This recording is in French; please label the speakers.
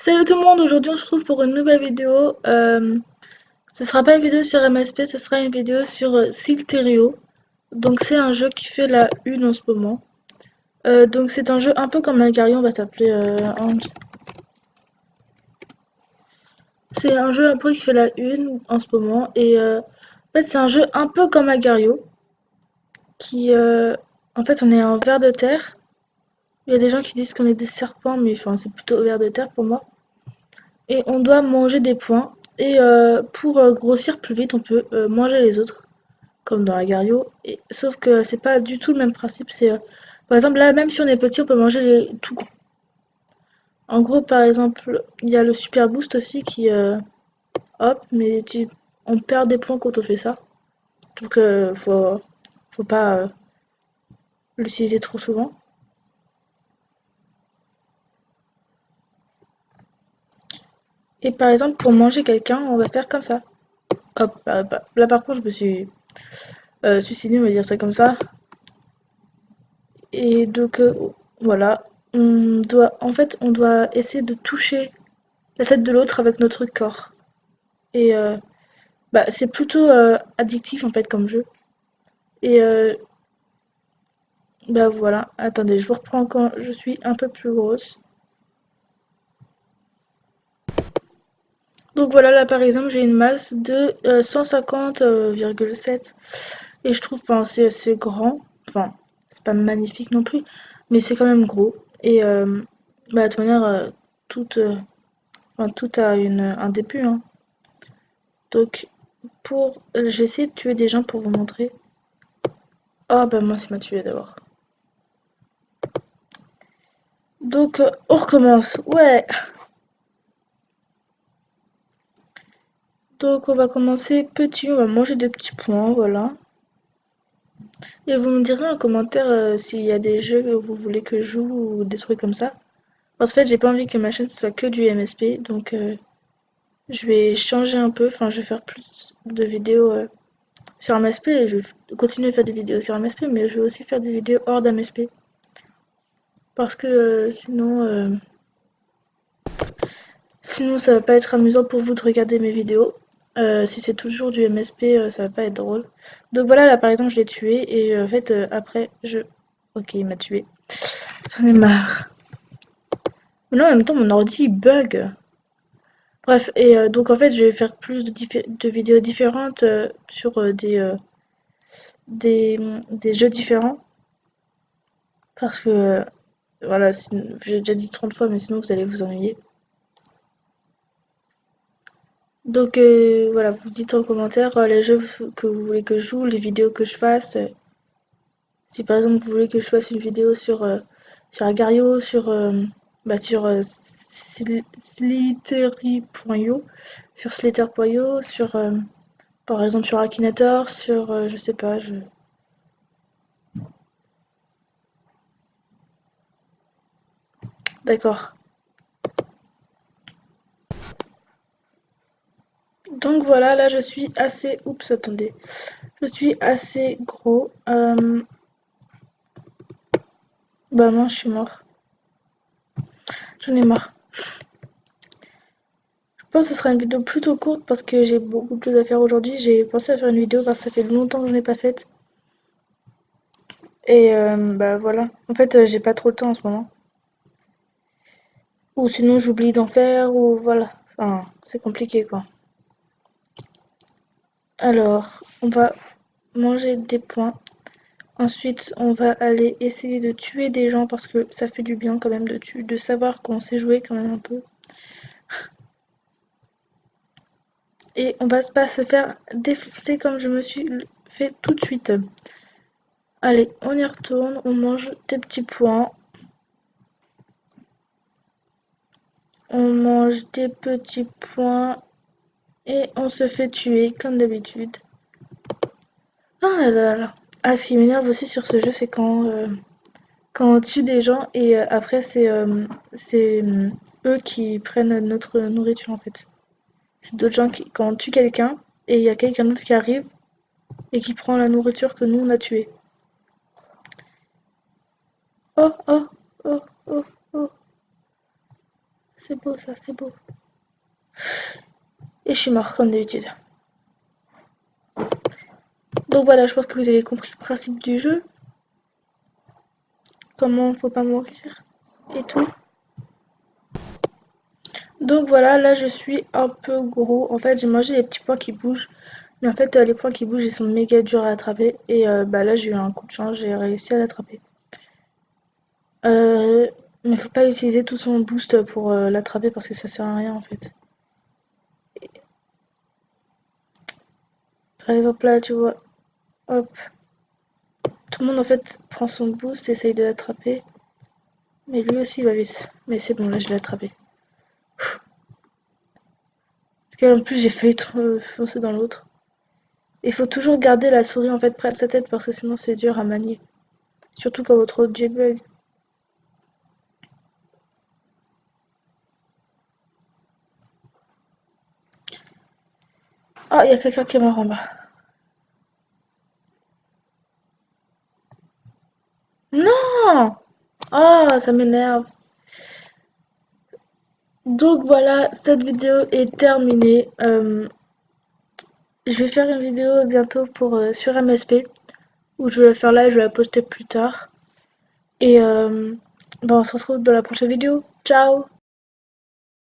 Speaker 1: Salut tout le monde, aujourd'hui on se retrouve pour une nouvelle vidéo. Ce sera pas une vidéo sur MSP, ce sera une vidéo sur Silterio. Donc c'est un jeu qui fait la une en ce moment. Donc c'est un jeu un peu comme Agario, on va s'appeler c'est un jeu un peu qui fait la une en ce moment. Et en fait c'est un jeu un peu comme Agario. Qui en fait on est en ver de terre. Il y a des gens qui disent qu'on est des serpents, mais enfin c'est plutôt ver de terre pour moi. Et on doit manger des points. Et pour grossir plus vite, on peut manger les autres, comme dans Agario. Et, sauf que c'est pas du tout le même principe. C'est par exemple là, même si on est petit, on peut manger les tout gros. En gros, par exemple, il y a le super boost aussi qui hop, mais on perd des points quand on fait ça. Donc faut pas l'utiliser trop souvent. Et par exemple, pour manger quelqu'un, on va faire comme ça. Hop, là par contre, je me suis suicidée, on va dire ça comme ça. Et donc voilà, en fait, on doit essayer de toucher la tête de l'autre avec notre corps. Et bah, c'est plutôt addictif en fait comme jeu. Et bah voilà, attendez, je vous reprends quand je suis un peu plus grosse. Donc voilà, là par exemple, j'ai une masse de 150,7 et je trouve, enfin, c'est assez grand. Enfin, c'est pas magnifique non plus, mais c'est quand même gros. Et bah, de toute manière, tout, enfin, tout a un début, hein. Donc, je vais essayer de tuer des gens pour vous montrer. Oh, bah moi, c'est m'a tué d'abord. Donc, on recommence. Ouais. Donc, on va commencer petit. On va manger des petits points, voilà. Et vous me direz en commentaire s'il y a des jeux que vous voulez que je joue ou des trucs comme ça. Parce qu'en fait, j'ai pas envie que ma chaîne soit que du MSP. Donc, je vais changer un peu. Enfin, je vais faire plus de vidéos sur MSP. Et je vais continuer à faire des vidéos sur MSP. Mais je vais aussi faire des vidéos hors d'MSP. Parce que sinon, ça va pas être amusant pour vous de regarder mes vidéos. Si c'est toujours du MSP, ça va pas être drôle. Donc voilà, là par exemple, je l'ai tué et en fait, après, Ok, il m'a tué. J'en ai marre. Mais non, en même temps, mon ordi il bug. Bref, et donc en fait, je vais faire plus de vidéos différentes sur des jeux différents. Parce que, voilà, j'ai déjà dit 30 fois, mais sinon vous allez vous ennuyer. Donc voilà, vous dites en commentaire les jeux que vous voulez que je joue, les vidéos que je fasse. Si par exemple vous voulez que je fasse une vidéo sur Agario, sur Slittery.io, sur Slither.io, par exemple sur Akinator, je sais pas, D'accord. Donc voilà, là je suis assez... Oups, attendez. Je suis assez gros. Bah moi je suis mort. J'en ai marre. Je pense que ce sera une vidéo plutôt courte parce que j'ai beaucoup de choses à faire aujourd'hui. J'ai pensé à faire une vidéo parce que ça fait longtemps que je n'ai pas faite. Et bah voilà. En fait, j'ai pas trop le temps en ce moment. Ou sinon j'oublie d'en faire, ou voilà. Enfin, c'est compliqué quoi. Alors, on va manger des points. Ensuite, on va aller essayer de tuer des gens parce que ça fait du bien quand même de savoir qu'on sait jouer quand même un peu. Et on va pas se faire défoncer comme je me suis fait tout de suite. Allez, on y retourne, on mange des petits points. On mange des petits points et on se fait tuer comme d'habitude. Ah là là là. Ah, ce qui m'énerve aussi sur ce jeu, c'est quand on tue des gens et après c'est eux qui prennent notre nourriture en fait. C'est d'autres gens qui, quand on tue quelqu'un et il y a quelqu'un d'autre qui arrive et qui prend la nourriture que nous on a tuée. Oh oh oh oh oh. C'est beau ça, c'est beau. Et je suis mort comme d'habitude. Donc voilà, je pense que vous avez compris le principe du jeu. Comment faut pas mourir et tout. Donc voilà, là je suis un peu gros. En fait, j'ai mangé les petits points qui bougent. Mais en fait, les points qui bougent, ils sont méga durs à attraper. Et bah là, j'ai eu un coup de chance, j'ai réussi à l'attraper. Mais faut pas utiliser tout son boost pour l'attraper parce que ça sert à rien en fait. Par exemple là, tu vois, hop, tout le monde en fait prend son boost, essaye de l'attraper. Mais lui aussi il va vite. Mais c'est bon, là je l'ai attrapé. En plus j'ai failli foncer dans l'autre. Il faut toujours garder la souris en fait près de sa tête parce que sinon c'est dur à manier. Surtout quand votre OG bug. Ah, il y a quelqu'un qui est mort en bas. Non! Ah, ça m'énerve. Donc voilà, cette vidéo est terminée. Je vais faire une vidéo bientôt pour sur MSP où je vais la faire là et je vais la poster plus tard. Et bah, on se retrouve dans la prochaine vidéo. Ciao!